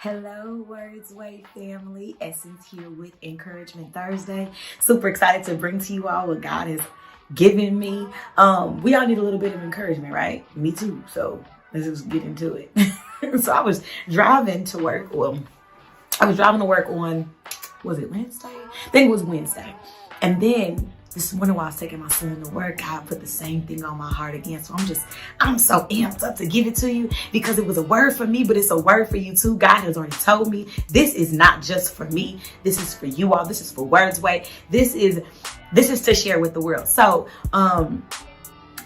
Hello, Words Way family. Essence here with Encouragement Thursday. Super excited to bring to you all what God has given me. We all need a little bit of encouragement, right? Me too. So let's just get into it. So I was driving to work. Well, I was driving to work on, was it Wednesday? I think it was Wednesday. And then this morning while I was taking my son to work, God put the same thing on my heart again. So I'm so amped up to give it to you because it was a word for me, but it's a word for you too. God has already told me this is not just for me. This is for you all. This is for Words Way. This is to share with the world. So,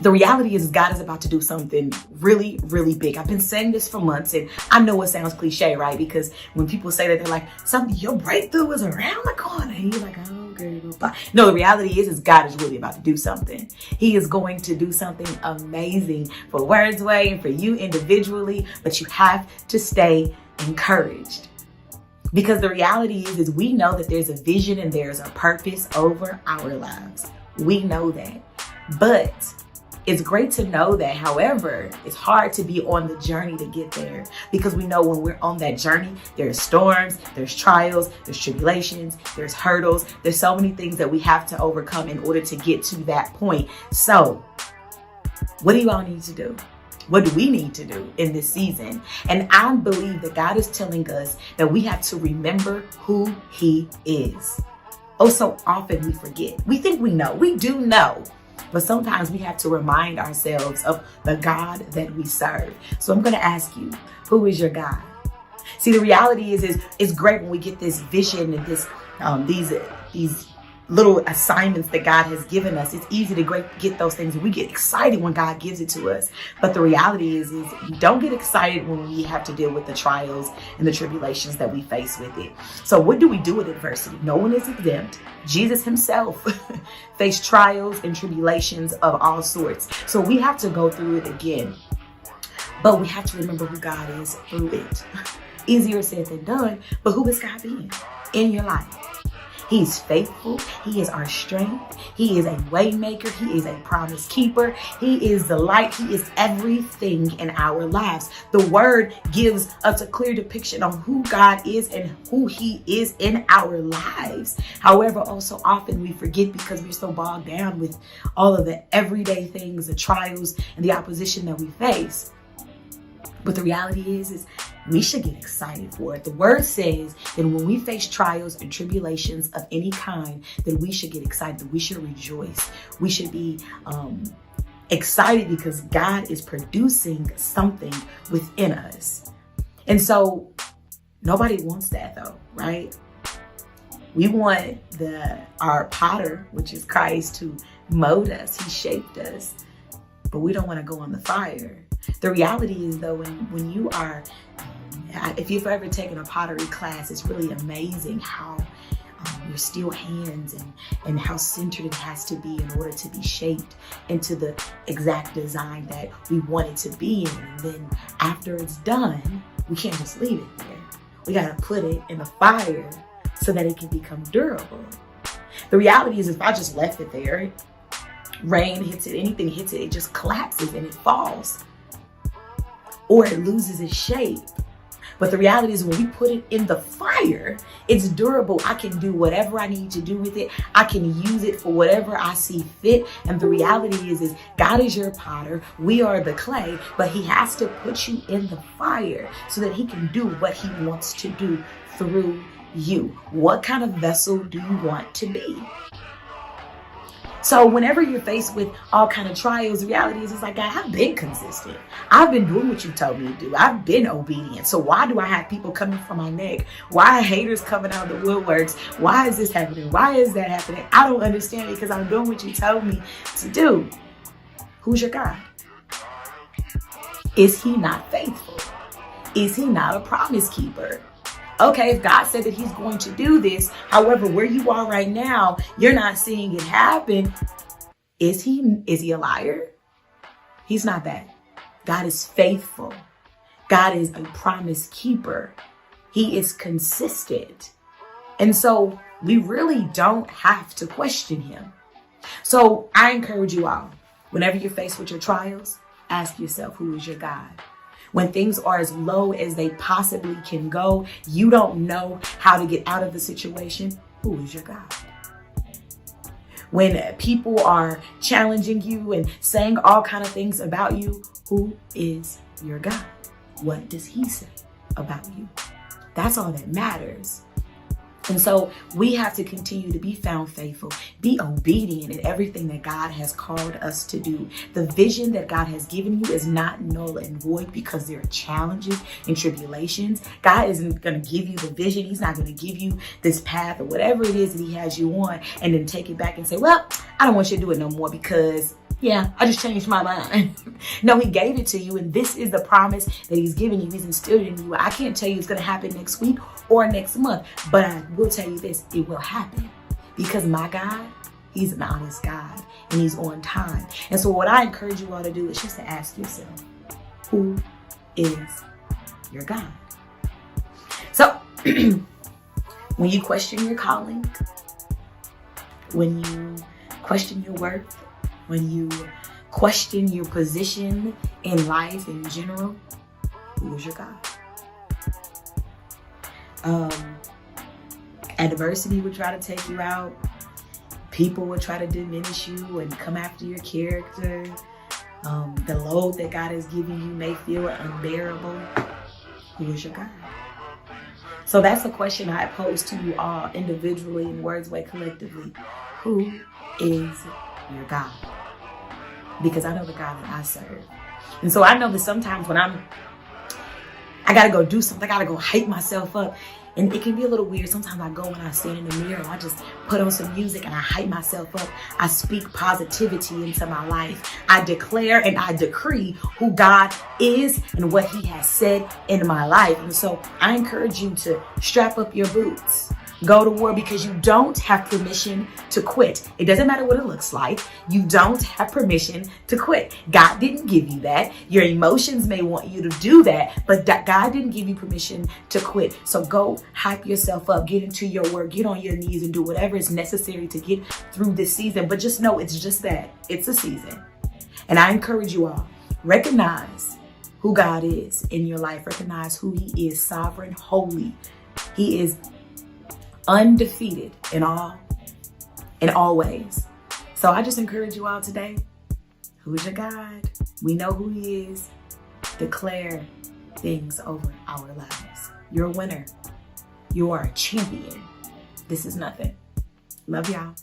the reality is God is about to do something really, really big. I've been saying this for months, and I know it sounds cliche, right? Because when people say that, they're like, something, your breakthrough is around the corner. And you're like, oh, girl. No, the reality is God is really about to do something. He is going to do something amazing for Words Way and for you individually, but you have to stay encouraged. Because the reality is we know that there's a vision and there's a purpose over our lives. We know that. But it's great to know that. However, it's hard to be on the journey to get there because we know when we're on that journey, there's storms, there's trials, there's tribulations, there's hurdles. There's so many things that we have to overcome in order to get to that point. So what do you all need to do? What do we need to do in this season? And I believe that God is telling us that we have to remember who He is. Oh, so often we forget. We think we know. We do know. But sometimes we have to remind ourselves of the God that we serve. So I'm going to ask you, who is your God? See, the reality is it's great when we get this vision and these little assignments that God has given us. It's easy to get those things. We get excited when God gives it to us. But the reality is we don't get excited when we have to deal with the trials and the tribulations that we face with it. So what do we do with adversity? No one is exempt. Jesus himself faced trials and tribulations of all sorts. So we have to go through it again. But we have to remember who God is through it. Easier said than done, but who has God been in your life? He's faithful. He is our strength. He is a way maker. He is a promise keeper. He is the light. He is everything in our lives. The word gives us a clear depiction on who God is and who He is in our lives. However, also often we forget because we're so bogged down with all of the everyday things, the trials and the opposition that we face. But the reality is we should get excited for it. The word says that when we face trials and tribulations of any kind, that we should get excited, that we should rejoice. We should be excited because God is producing something within us. And so nobody wants that though, right? We want our potter, which is Christ, to mold us. He shaped us, but we don't want to go on the fire. The reality is though, when you are, if you've ever taken a pottery class, it's really amazing how your steel hands and how centered it has to be in order to be shaped into the exact design that we want it to be in. And then after it's done, we can't just leave it there. We got to put it in the fire so that it can become durable. The reality is if I just left it there, rain hits it, anything hits it, it just collapses and it falls. Or it loses its shape. But the reality is when we put it in the fire, it's durable. I can do whatever I need to do with it. I can use it for whatever I see fit. And the reality is God is your potter. We are the clay, but He has to put you in the fire so that He can do what He wants to do through you. What kind of vessel do you want to be? So whenever you're faced with all kind of trials, the reality is it's like, God, I've been consistent. I've been doing what you told me to do. I've been obedient. So why do I have people coming from my neck? Why are haters coming out of the woodworks? Why is this happening? Why is that happening? I don't understand it because I'm doing what you told me to do. Who's your God? Is He not faithful? Is He not a promise keeper? Okay, if God said that He's going to do this, however, where you are right now, you're not seeing it happen. Is He a liar? He's not that. God is faithful. God is a promise keeper. He is consistent. And so we really don't have to question Him. So I encourage you all, whenever you're faced with your trials, ask yourself, who is your God? When things are as low as they possibly can go, you don't know how to get out of the situation, who is your God? When people are challenging you and saying all kind of things about you, who is your God? What does he say about you? That's all that matters. And so we have to continue to be found faithful, be obedient in everything that God has called us to do. The vision that God has given you is not null and void because there are challenges and tribulations. God isn't going to give you the vision. He's not going to give you this path or whatever it is that he has you on and then take it back and say, well, I don't want you to do it no more because I just changed my mind. No, he gave it to you, and this is the promise that he's given you. He's instilled in you. I can't tell you it's going to happen next week or next month, but I will tell you this, it will happen because my God, he's an honest God and he's on time. And so what I encourage you all to do is just to ask yourself, who is your God? So when you question your calling, when you question your worth, when you question your position in life in general, who is your God? Adversity would try to take you out. People would try to diminish you and come after your character. The load that God has given you may feel unbearable. Who is your God? So that's a question I pose to you all individually and Words Way collectively. Who is your God? Because I know the God that I serve. And so I know that sometimes when I got to go do something, I got to go hype myself up. And it can be a little weird. Sometimes I go and I stand in the mirror and I just put on some music and I hype myself up. I speak positivity into my life. I declare and I decree who God is and what he has said in my life. And so I encourage you to strap up your boots. Go to war because you don't have permission to quit. It doesn't matter what it looks like. You don't have permission to quit. God didn't give you that. Your emotions may want you to do that, but God didn't give you permission to quit. So go hype yourself up, get into your work, get on your knees and do whatever is necessary to get through this season. But just know it's just that. It's a season. And I encourage you all, recognize who God is in your life. Recognize who he is, sovereign, holy. He is undefeated in all ways. So I just encourage you all today, who's your God? We know who he is. Declare things over our lives. You're a winner. You are a champion. This is nothing. Love y'all.